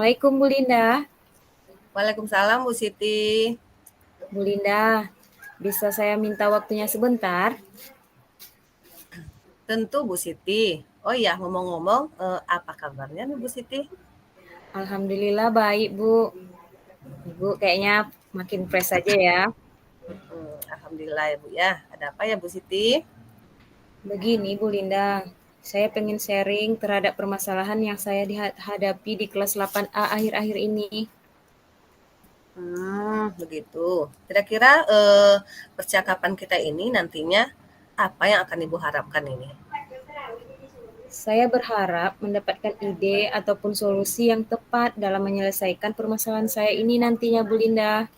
Assalamualaikum Bu Linda. Waalaikumsalam Bu Siti. Bu Linda, bisa saya minta waktunya sebentar? Tentu Bu Siti. Oh iya, ngomong-ngomong, apa kabarnya nih Bu Siti? Alhamdulillah baik Bu. Ibu kayaknya makin fresh aja ya. Alhamdulillah ya Bu ya. Ada apa ya Bu Siti? Begini Bu Linda, saya pengen sharing terhadap permasalahan yang saya hadapi di kelas 8A akhir-akhir ini. Begitu. Kira-kira percakapan kita ini nantinya apa yang akan Ibu harapkan ini? Saya berharap mendapatkan ide ataupun solusi yang tepat dalam menyelesaikan permasalahan saya ini nantinya Bu Linda.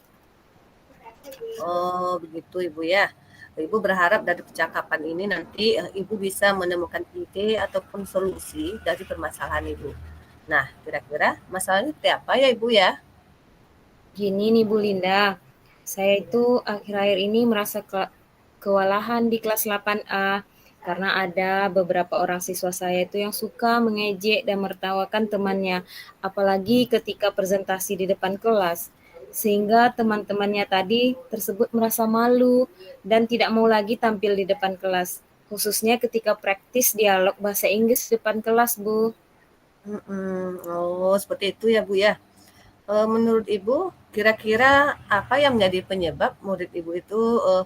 Oh, begitu Ibu ya. Ibu berharap dari percakapan ini nanti Ibu bisa menemukan ide ataupun solusi dari permasalahan Ibu. Nah, kira-kira masalahnya seperti apa ya Ibu ya? Gini nih Bu Linda, saya itu akhir-akhir ini merasa kewalahan di kelas 8A karena ada beberapa orang siswa saya itu yang suka mengejek dan menertawakan temannya, apalagi ketika presentasi di depan kelas. Sehingga teman-temannya tadi tersebut merasa malu dan tidak mau lagi tampil di depan kelas, khususnya ketika praktis dialog bahasa Inggris di depan kelas, Bu. Oh, seperti itu ya, Bu, ya. Menurut Ibu, kira-kira apa yang menjadi penyebab murid Ibu itu,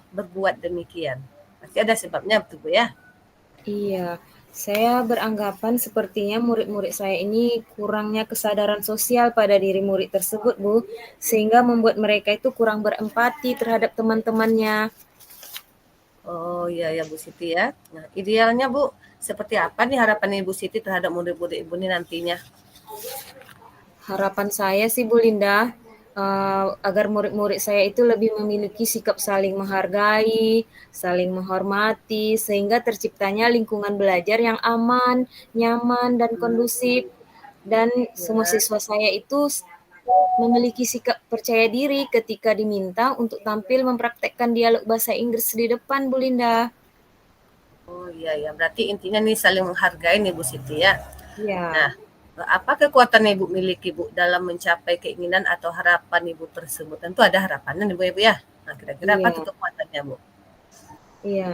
berbuat demikian? Pasti ada sebabnya betul, Bu, ya? Iya, saya beranggapan sepertinya murid-murid saya ini kurangnya kesadaran sosial pada diri murid tersebut, Bu, sehingga membuat mereka itu kurang berempati terhadap teman-temannya. Oh, iya ya, Bu Siti, ya. Nah, idealnya, Bu, seperti apa nih harapan Ibu Siti terhadap murid-murid Ibu nih nantinya? Harapan saya sih, Bu Linda, agar murid-murid saya itu lebih memiliki sikap saling menghargai, saling menghormati, sehingga terciptanya lingkungan belajar yang aman, nyaman, dan Mmm, kondusif. Dan semua iya. siswa saya itu memiliki sikap percaya diri ketika diminta untuk tampil mempraktekkan dialog bahasa Inggris di depan, Bu Linda. Oh, iya ya, berarti intinya nih saling menghargai nih, Bu Siti, ya. Ya, Nah, apa kekuatan yang Ibu miliki, Bu, dalam mencapai keinginan atau harapan Ibu tersebut? Tentu ada harapannya nih, Bu, ya, Bu, ya. Nah, kira-kira apa tuh iya, kekuatannya, Bu? iya.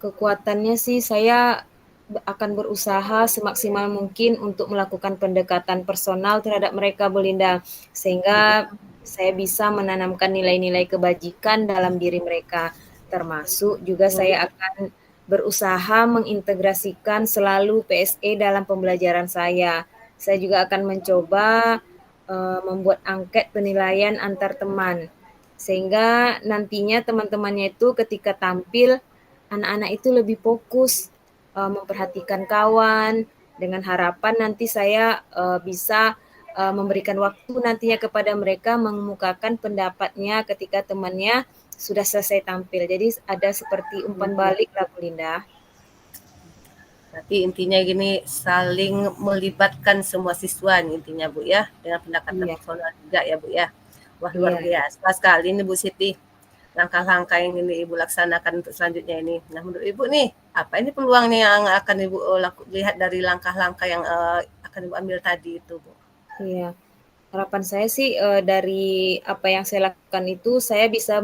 Kekuatannya sih saya akan berusaha semaksimal mungkin untuk melakukan pendekatan personal terhadap mereka, Bu Linda, sehingga saya bisa menanamkan nilai-nilai kebajikan dalam diri mereka. Termasuk juga Oh, saya gitu. akan berusaha mengintegrasikan selalu PSE dalam pembelajaran saya. Saya juga akan mencoba membuat angket penilaian antar teman, sehingga nantinya teman-temannya itu ketika tampil, anak-anak itu lebih fokus memperhatikan kawan, dengan harapan nanti saya bisa memberikan waktu nantinya kepada mereka mengemukakan pendapatnya ketika temannya sudah selesai tampil. Jadi ada seperti umpan Mhm. balik lah Bu Linda. Berarti intinya gini, saling melibatkan semua siswa nih intinya, Bu, ya, dengan pendekatan Iya, personal juga ya, Bu, ya. Wah, luar iya, biasa sekali nih, Bu Siti, langkah-langkah yang ini Ibu laksanakan untuk selanjutnya ini. Nah, menurut Ibu nih, apa ini peluang nih yang akan Ibu, lihat dari langkah-langkah yang, akan Ibu ambil tadi itu, Bu? iya. Harapan saya sih dari apa yang saya lakukan itu saya bisa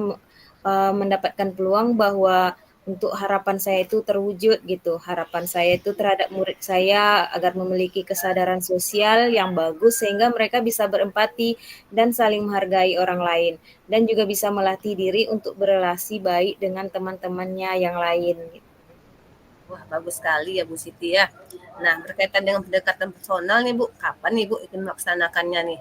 mendapatkan peluang bahwa untuk harapan saya itu terwujud gitu. Harapan saya itu terhadap murid saya agar memiliki kesadaran sosial yang bagus sehingga mereka bisa berempati dan saling menghargai orang lain dan juga bisa melatih diri untuk berelasi baik dengan teman-temannya yang lain gitu. Wah, bagus sekali ya, Bu Siti, ya. Nah, berkaitan dengan pendekatan personal nih, Bu, kapan nih, Bu, ingin melaksanakannya nih?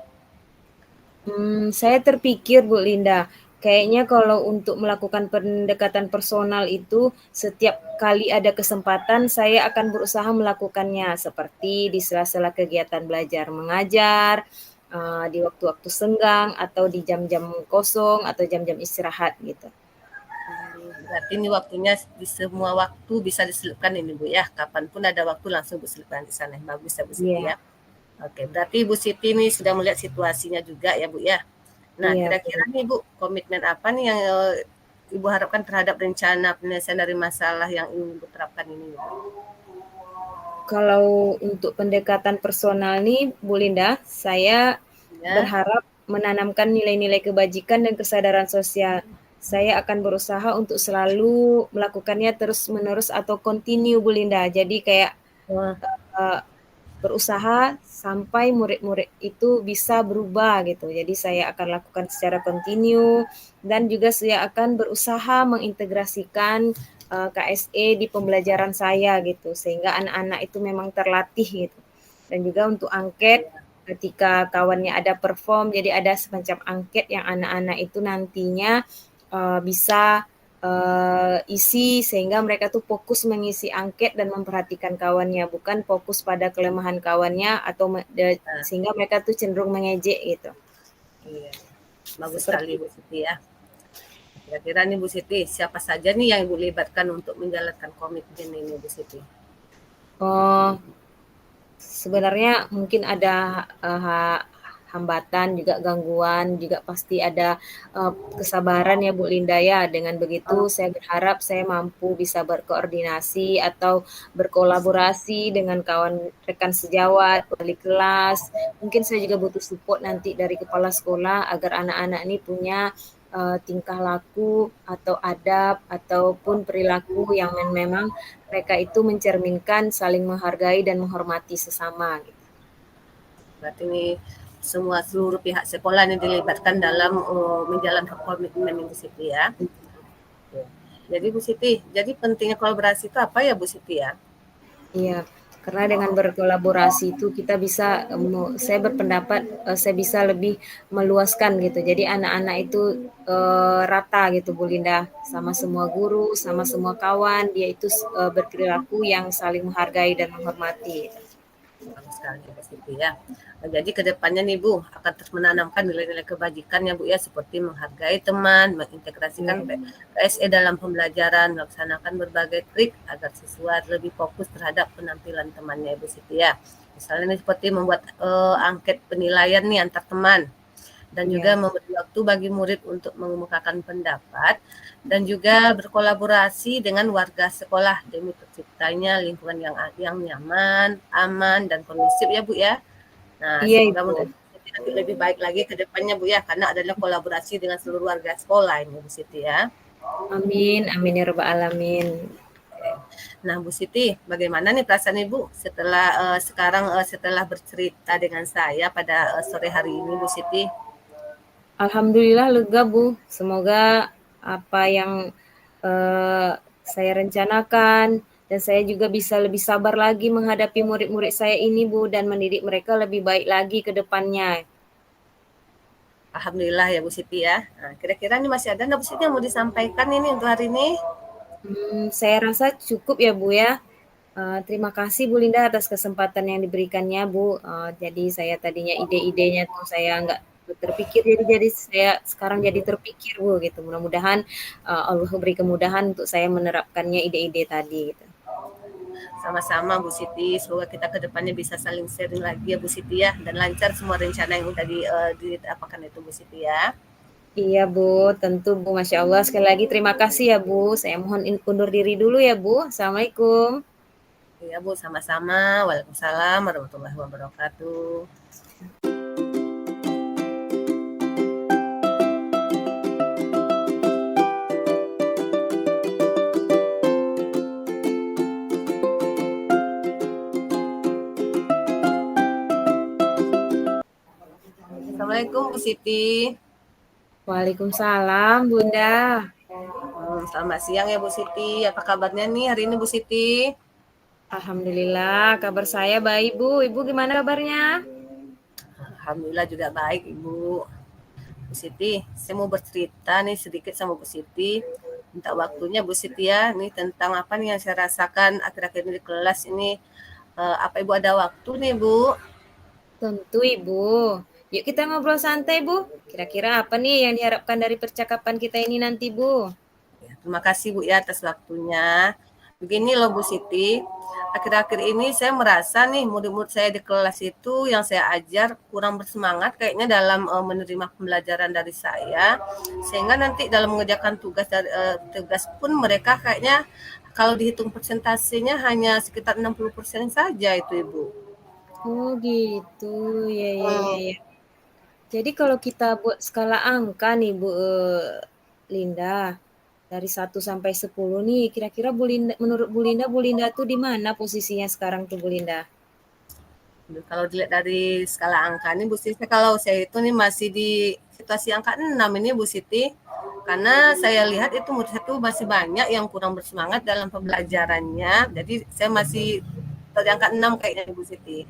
Saya terpikir Bu Linda, kayaknya kalau untuk melakukan pendekatan personal itu setiap kali ada kesempatan saya akan berusaha melakukannya seperti di sela-sela kegiatan belajar mengajar, di waktu-waktu senggang atau di jam-jam kosong atau jam-jam istirahat gitu. Berarti ini waktunya di semua waktu bisa diselipkan ini Bu ya, kapanpun ada waktu langsung Bu selipkan di sana. Bagus ya Bu Siti ya. Iya, Oke, berarti Bu Siti ini sudah melihat situasinya juga ya Bu ya. Nah, iya kira-kira betul. nih Bu, komitmen apa nih yang Ibu harapkan terhadap rencana penyelesaian dari masalah yang ingin Ibu terapkan ini Bu? Kalau untuk pendekatan personal nih, Bu Linda, saya Ya. berharap menanamkan nilai-nilai kebajikan dan kesadaran sosial. Saya akan berusaha untuk selalu melakukannya terus-menerus atau continue, Bu Linda. Jadi kayak Wah, uh, berusaha sampai murid-murid itu bisa berubah gitu. Jadi saya akan lakukan secara kontinu dan juga saya akan berusaha mengintegrasikan KSE di pembelajaran saya gitu sehingga anak-anak itu memang terlatih gitu. Dan juga untuk angket ketika kawannya ada perform jadi ada semacam angket yang anak-anak itu nantinya bisa isi sehingga mereka tuh fokus mengisi angket dan memperhatikan kawannya bukan fokus pada kelemahan kawannya atau nah, sehingga mereka tuh cenderung mengejek gitu. iya. Bagus sekali Seperti Bu Siti ya. Kira-kira nih Bu Siti, siapa saja nih yang Ibu libatkan untuk menjalankan komitmen ini Bu Siti? oh sebenarnya mungkin ada hambatan juga gangguan juga pasti ada kesabaran ya Bu Linda ya. Dengan begitu saya berharap saya mampu bisa berkoordinasi atau berkolaborasi dengan kawan rekan sejawat, wali kelas. Mungkin saya juga butuh support nanti dari kepala sekolah agar anak-anak ini punya tingkah laku atau adab ataupun perilaku yang memang mereka itu mencerminkan saling menghargai dan menghormati sesama gitu. Berarti ini semua seluruh pihak sekolah ini dilibatkan dalam menjalankan komitmen Bu Siti ya. Jadi Bu Siti, jadi pentingnya kolaborasi itu apa ya Bu Siti ya? Iya, karena dengan berkolaborasi itu kita bisa, saya berpendapat saya bisa lebih meluaskan gitu. Jadi anak-anak itu rata gitu Bu Linda, sama semua guru, sama semua kawan, dia itu berperilaku yang saling menghargai dan menghormati. Bagus sekali Bu Siti ya. Nah, jadi kedepannya nih Bu akan terus menanamkan nilai-nilai kebajikan ya Bu ya seperti menghargai teman, mengintegrasikan Iya, PSE dalam pembelajaran, melaksanakan berbagai trik agar siswa lebih fokus terhadap penampilan temannya Bu Siti ya. Misalnya nih seperti membuat angket penilaian nih antar teman dan juga iya, memberi waktu bagi murid untuk mengemukakan pendapat dan juga berkolaborasi dengan warga sekolah demi terciptanya lingkungan yang nyaman, aman dan kondusif ya Bu ya. Nah, iya semoga Ibu. nanti lebih baik lagi ke depannya Bu ya karena adalah kolaborasi dengan seluruh warga sekolah ini Bu Siti ya. Amin, amin ya rabbal alamin. Nah, Bu Siti, bagaimana nih perasaan Ibu setelah setelah bercerita dengan saya pada sore hari ini Bu Siti? Alhamdulillah lega Bu. Semoga apa yang eh, saya rencanakan dan saya juga bisa lebih sabar lagi menghadapi murid-murid saya ini Bu dan mendidik mereka lebih baik lagi ke depannya. Alhamdulillah ya Bu Siti ya. Nah, kira-kira nih masih ada nggak Bu Siti yang mau disampaikan ini untuk hari ini? Saya rasa cukup ya Bu ya. Terima kasih Bu Linda atas kesempatan yang diberikannya Bu. Jadi saya tadinya ide-idenya tuh saya nggak terpikir jadi saya sekarang jadi terpikir Bu gitu. Mudah-mudahan Allah beri kemudahan untuk saya menerapkannya ide-ide tadi gitu. Sama-sama Bu Siti, semoga kita ke depannya bisa saling sharing lagi ya Bu Siti ya dan lancar semua rencana yang udah diapakan itu Bu Siti ya. Iya Bu, tentu Bu. Masya Allah. Sekali lagi terima kasih ya Bu. Saya mohon undur diri dulu ya Bu. Assalamualaikum. Iya Bu, sama-sama. Waalaikumsalam warahmatullahi wabarakatuh. Assalamualaikum Bu Siti. Waalaikumsalam Bunda. Selamat siang ya Bu Siti. Apa kabarnya nih hari ini Bu Siti? Alhamdulillah kabar saya baik Bu. Ibu gimana kabarnya? Alhamdulillah juga baik Ibu. Bu Siti, saya mau bercerita nih sedikit sama Bu Siti. Minta waktunya Bu Siti ya, nih tentang apa nih yang saya rasakan akhir-akhir ini di kelas ini. Apa Ibu ada waktu nih Bu? Tentu Ibu. Yuk kita ngobrol santai Bu. Kira-kira apa nih yang diharapkan dari percakapan kita ini nanti Bu? Ya, terima kasih Bu ya atas waktunya. Begini loh Bu Siti, akhir-akhir ini saya merasa nih murid-murid saya di kelas itu yang saya ajar kurang bersemangat kayaknya dalam menerima pembelajaran dari saya, sehingga nanti dalam mengerjakan tugas pun mereka kayaknya kalau dihitung persentasenya hanya sekitar 60% saja itu, Ibu. Oh gitu, ya ya ya Mhm. ya. Jadi kalau kita buat skala angka nih Bu Linda, dari 1 sampai 10 nih, kira-kira menurut Bu Linda tuh di mana posisinya sekarang tuh Bu Linda? Kalau dilihat dari skala angka nih Bu Siti, kalau saya itu nih masih di situasi angka 6 ini Bu Siti. Karena saya lihat itu murid saya tuh masih banyak yang kurang bersemangat dalam pembelajarannya. Jadi saya masih di angka 6 kayaknya Bu Siti.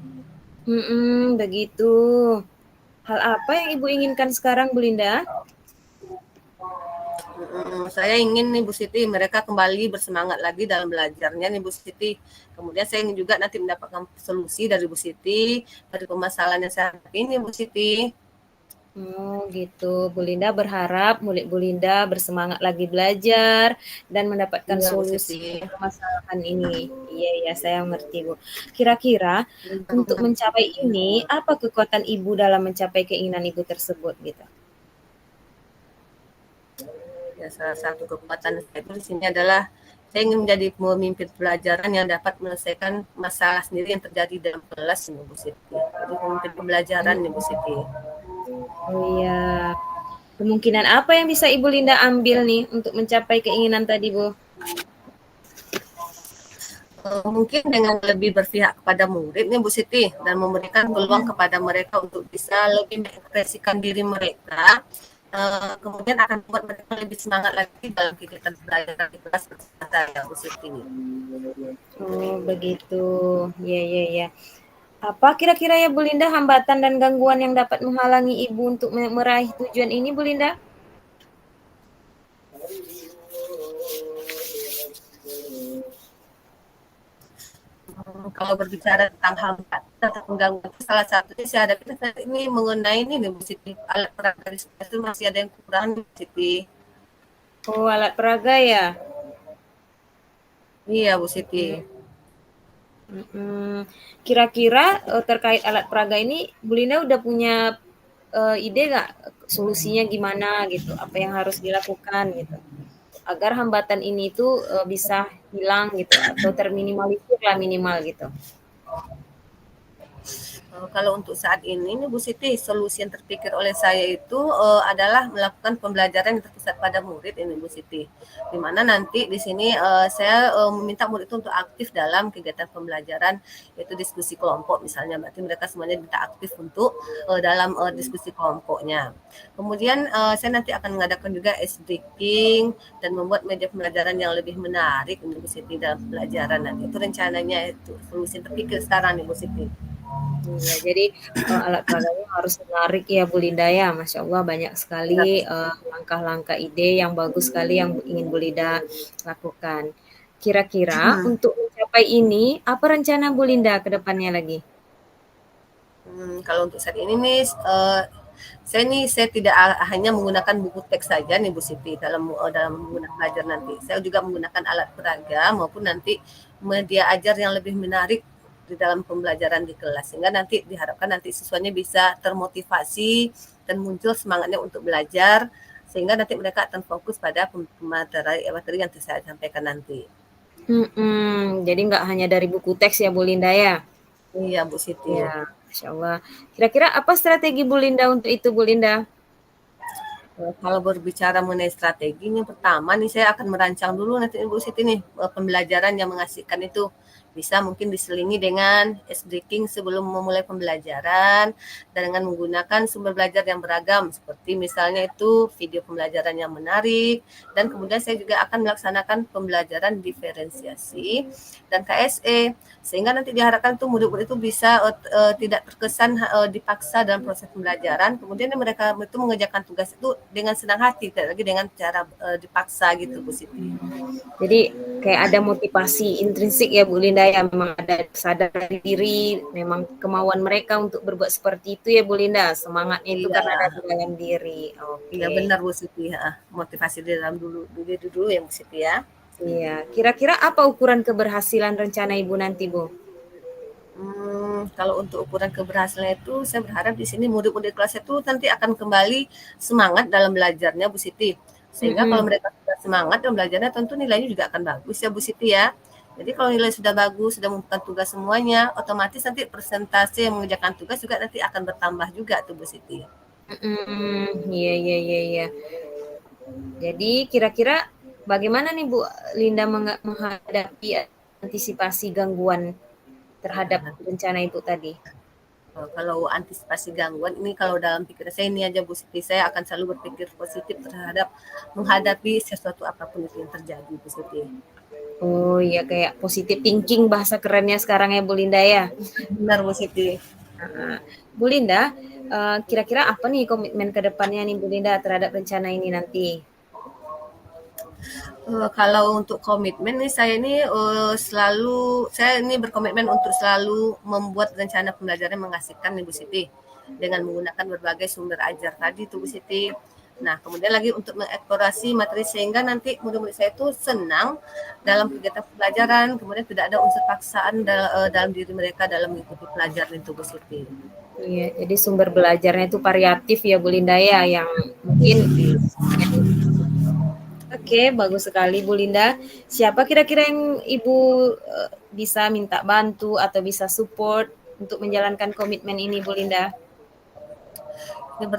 Begitu. Hal apa yang Ibu inginkan sekarang Bu Linda? Saya ingin nih Bu Siti mereka kembali bersemangat lagi dalam belajarnya nih Bu Siti. Kemudian saya ingin juga nanti mendapatkan solusi dari Bu Siti dari permasalahan yang saya hadapi ini Bu Siti. Oh gitu, Bu Linda berharap murid Bu Linda bersemangat lagi belajar dan mendapatkan Iya Bu solusi Siti. permasalahan ini. Iya, iya, saya mengerti Bu. Kira-kira untuk mencapai ini, apa kekuatan Ibu dalam mencapai keinginan Ibu tersebut gitu? Ya, salah satu kekuatan saya itu di sini adalah saya ingin menjadi pemimpin pelajaran yang dapat menyelesaikan masalah sendiri yang terjadi dalam kelas nih Bu Siti. Jadi pemimpin pembelajaran nih Bu Siti. Oh iya, kemungkinan apa yang bisa Ibu Linda ambil nih untuk mencapai keinginan tadi Bu? Mungkin dengan lebih berpihak kepada murid nih Bu Siti dan memberikan peluang kepada mereka untuk bisa lebih mengekspresikan diri mereka. Kemudian akan membuat mereka lebih semangat lagi dalam kegiatan belajar di kelas bersama saya Bu Siti. Oh begitu, ya ya ya. Apa kira-kira ya Bu Linda hambatan dan gangguan yang dapat menghalangi Ibu untuk meraih tujuan ini Bu Linda? Kalau berbicara tentang hambatan atau penggangguan itu salah satunya saya hadapi saat ini mengenai ini nih Bu Siti, alat peraga di sekolah itu masih ada yang kurang Bu Siti. Oh alat peraga ya? Iya Bu Siti. Kira-kira terkait alat peraga ini Bu Linda udah punya ide nggak solusinya gimana gitu? Apa yang harus dilakukan gitu? Agar hambatan ini tuh bisa hilang gitu atau terminimalisir lah minimal gitu. Kalau untuk saat ini nih Bu Siti, solusi yang terpikir oleh saya itu adalah melakukan pembelajaran yang terpusat pada murid ini Bu Siti. Di mana nanti di sini saya meminta murid itu untuk aktif dalam kegiatan pembelajaran yaitu diskusi kelompok misalnya. Berarti mereka semuanya minta aktif untuk dalam diskusi kelompoknya. Kemudian saya nanti akan mengadakan juga S-Breaking dan membuat media pembelajaran yang lebih menarik untuk Bu Siti dalam pembelajaran nanti. Itu rencananya itu solusi yang terpikir sekarang nih Bu Siti. Iya, jadi alat peraganya harus menarik ya Bu Linda ya. Masya Allah banyak sekali langkah-langkah ide yang bagus sekali yang ingin Bu Linda lakukan. Kira-kira untuk mencapai ini, apa rencana Bu Linda ke depannya lagi? Kalau untuk saat ini nih, saya tidak hanya menggunakan buku teks saja nih Bu Siti dalam menggunakan belajar nanti. Saya juga menggunakan alat peraga maupun nanti media ajar yang lebih menarik di dalam pembelajaran di kelas sehingga nanti diharapkan nanti siswanya bisa termotivasi dan muncul semangatnya untuk belajar sehingga nanti mereka akan fokus pada materi yang saya sampaikan nanti. Jadi nggak hanya dari buku teks ya Bu Linda ya? Iya Bu Siti. Ya, Masya Allah. Kira-kira apa strategi Bu Linda untuk itu Bu Linda? Kalau berbicara mengenai strategi, yang pertama nih saya akan merancang dulu nanti Ibu Siti nih pembelajaran yang mengasihkan itu bisa mungkin diselingi dengan S-Breaking sebelum memulai pembelajaran dan dengan menggunakan sumber belajar yang beragam seperti misalnya itu video pembelajaran yang menarik dan kemudian saya juga akan melaksanakan pembelajaran diferensiasi dan KSE sehingga nanti diharapkan tuh murid-murid itu bisa tidak terkesan dipaksa dalam proses pembelajaran kemudian mereka itu mengerjakan tugas itu dengan senang hati tidak lagi dengan cara dipaksa gitu Bu Siti. Jadi kayak ada motivasi intrinsik ya Bu Linda ya, memang ada sadar diri, memang kemauan mereka untuk berbuat seperti itu ya Bu Linda, semangatnya itu Iya, karena ada di dalam diri. iya Oke. benar Bu Siti. Motivasi di dalam dulu ya Bu Siti ya. Iya, kira-kira apa ukuran keberhasilan rencana Ibu nanti Bu? Kalau untuk ukuran keberhasilan itu saya berharap di sini murid-murid kelas itu nanti akan kembali semangat dalam belajarnya Bu Siti. Sehingga kalau mereka sudah semangat dan belajarnya tentu nilainya juga akan bagus ya Bu Siti ya. Jadi kalau nilai sudah bagus, sudah mengumpulkan tugas semuanya, otomatis nanti persentase yang mengerjakan tugas juga nanti akan bertambah juga tuh Bu Siti. Iya, iya, iya, iya. Jadi kira-kira bagaimana nih Bu Linda menghadapi antisipasi gangguan terhadap rencana Ibu tadi? Kalau antisipasi gangguan ini kalau dalam pikiran saya ini aja Bu Siti, saya akan selalu berpikir positif terhadap menghadapi sesuatu apapun itu yang terjadi Bu Siti. Oh iya, kayak positive thinking bahasa kerennya sekarang ya Bu Linda ya. Benar Bu Siti. Bu Linda, kira-kira apa nih komitmen ke depannya nih Bu Linda terhadap rencana ini nanti? Kalau untuk komitmen nih saya ini saya ini berkomitmen untuk selalu membuat rencana pembelajaran yang mengasihkan nih Bu Siti dengan menggunakan berbagai sumber ajar tadi tuh Bu Siti. Nah, kemudian lagi untuk mengeksplorasi materi sehingga nanti murid-murid saya itu senang dalam kegiatan pembelajaran, kemudian tidak ada unsur paksaan dalam diri mereka dalam mengikuti pelajaran itu Bu Siti. Iya, jadi sumber belajarnya itu variatif ya Bu Linda ya, yang mungkin Oke, bagus sekali Bu Linda. Siapa kira-kira yang Ibu bisa minta bantu atau bisa support untuk menjalankan komitmen ini Bu Linda? Ini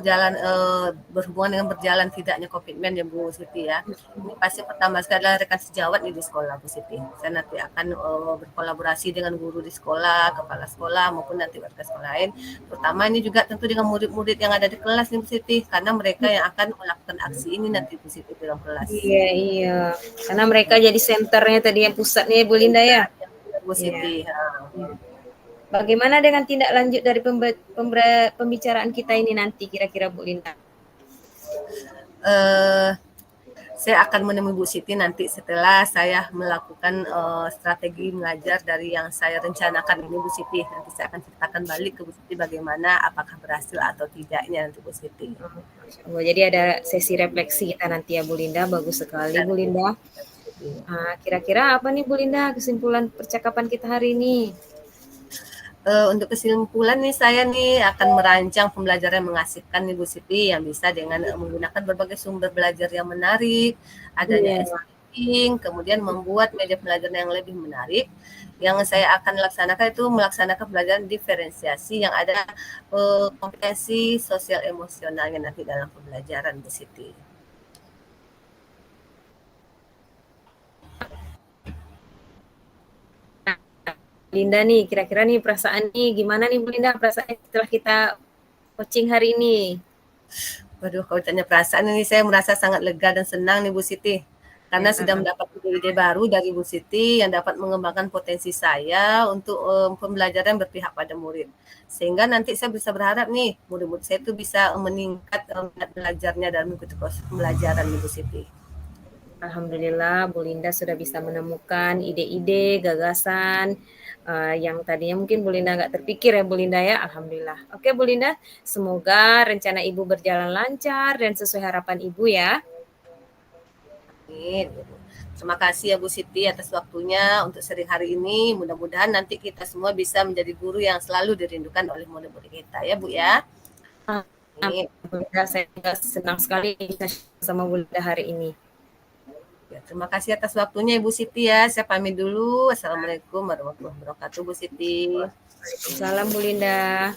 berhubungan dengan berjalan tidaknya komitmen ya Bu Siti ya. Ini pasti pertama sekali adalah rekan sejawat nih di sekolah Bu Siti. Saya nanti akan berkolaborasi dengan guru di sekolah, kepala sekolah maupun nanti warga sekolah lain. Pertama ini juga tentu dengan murid-murid yang ada di kelas nih Bu Siti, karena mereka yang akan melakukan aksi ini nanti Bu Siti dalam kelas. Iya, iya. Karena mereka jadi senternya tadi yang pusatnya Bu Linda ya. Bu Siti. Ya. Bagaimana dengan tindak lanjut dari pembicaraan kita ini nanti kira-kira Bu Linda? Saya akan menemui Bu Siti nanti setelah saya melakukan strategi mengajar dari yang saya rencanakan ini Bu Siti. Nanti saya akan ceritakan balik ke Bu Siti bagaimana, apakah berhasil atau tidaknya nanti Bu Siti. Oh, jadi ada sesi refleksi kita nanti ya Bu Linda. Bagus sekali Bu Linda. Kira-kira apa nih Bu Linda kesimpulan percakapan kita hari ini? Untuk kesimpulan nih saya nih akan merancang pembelajaran yang mengasihkan nih Bu Siti yang bisa dengan menggunakan berbagai sumber belajar yang menarik, adanya escape, kemudian membuat media pelajaran yang lebih menarik. Yang saya akan laksanakan itu melaksanakan pelajaran diferensiasi yang ada kompetensi sosial emosionalnya nanti dalam pembelajaran Bu Siti. Linda nih, kira-kira nih perasaan nih gimana nih Bu Linda perasaan setelah kita coaching hari ini? Waduh, kalau tanya perasaan ini saya merasa sangat lega dan senang nih Bu Siti. Karena sudah mendapat ide baru dari Bu Siti yang dapat mengembangkan potensi saya untuk pembelajaran berpihak pada murid. Sehingga nanti saya bisa berharap nih murid-murid saya itu bisa meningkat minat belajarnya dalam mengikuti proses pembelajaran nih Bu Siti. Alhamdulillah Bu Linda sudah bisa menemukan ide-ide, gagasan yang tadinya mungkin Bu Linda nggak terpikir ya Bu Linda ya. Alhamdulillah. Oke Bu Linda, semoga rencana Ibu berjalan lancar dan sesuai harapan Ibu ya. Amin. Terima kasih ya Bu Siti atas waktunya untuk sharing hari ini. Mudah-mudahan nanti kita semua bisa menjadi guru yang selalu dirindukan oleh murid-murid kita ya Bu ya. Amin. Saya senang sekali bisa sama Bu Linda hari ini. Ya, terima kasih atas waktunya Ibu Siti ya. Saya pamit dulu. Assalamualaikum warahmatullahi wabarakatuh Bu Siti. Salam Bu Linda.